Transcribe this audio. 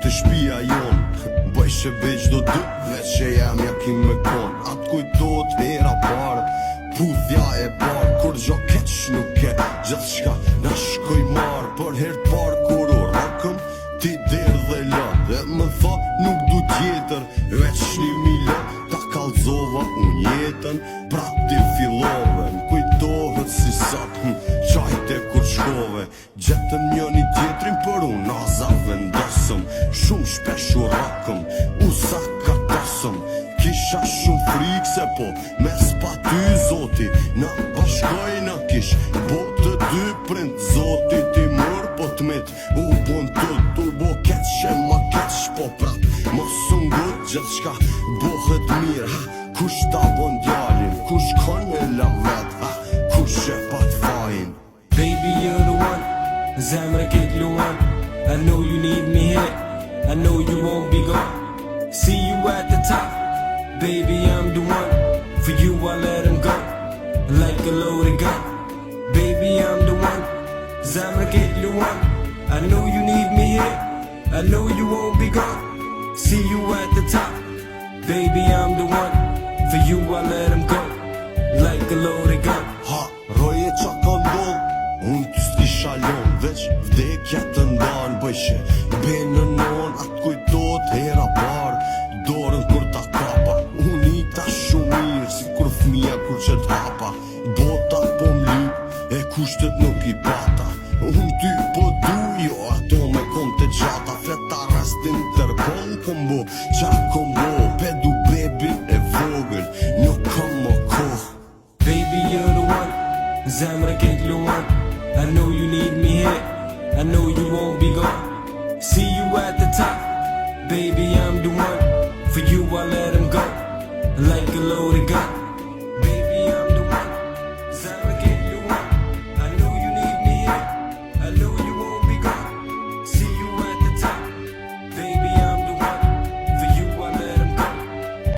të shpia jon. Bëjshe veç do dy, veç që jam ja kim me kon. Atë kujtot hera parë, puthja e parë, kur gjo keq nuk e gjithë shka na shkoj marë. Për her parë kur u rokëm, ti derë dhe lën. Dhe më tha nuk du tjetër, veç 1.000 ta kalzova unë jetën. Pra ti fillove, kujtohet si sot, qajte kur shkove. Gjetëm njëni tjetrin për unë aza vendosëm. Shumë shpesh u rakëm, u sa katosëm. Kisha shumë frikë se po mes pa ty zoti na bashkoj në kish botë dy prind. Zoti ti mërë po t'met u bon të turbo keq që ma keq po prap. Mos ungut gjithë shka bohet mirë, ha, kush ta bon djalin, kush kon e la vet, ha, kush e pat fajin. Baby, you're the one, zemre kejt luan. I know you need me here, I know you won't be gone. See you at the top, baby, I'm the one. For you I let him go, like a loaded gun. Baby, I'm the one, zemre kejt luan. I know you need me here, I know you won't be gone. See you at the top, baby, I'm the one. For you I let him go, like a loaded gun. Ha, roje qa ka ndodh, unë ty s'ki shalon. Veç vdekja të ndan bëjshe benë non. Atë kujtot hera parë, dorën kur ta kapa. Unë i ta shumë mirë, si kur fmija kur që t'hapa. Bota po m'lyp, e kushtet nuk i pata. Unë ty po du, jo ato me kom të gjata. Fleta rastin tërkon kombo, qa kombo. Pedu bebi e vogël, nuk kom më kohë. Baby, you're the one, zemre kejt luan. I know you need me here, I know you won't be gone. See you at the top, baby, I'm the one. For you I let him go, like a loaded gun.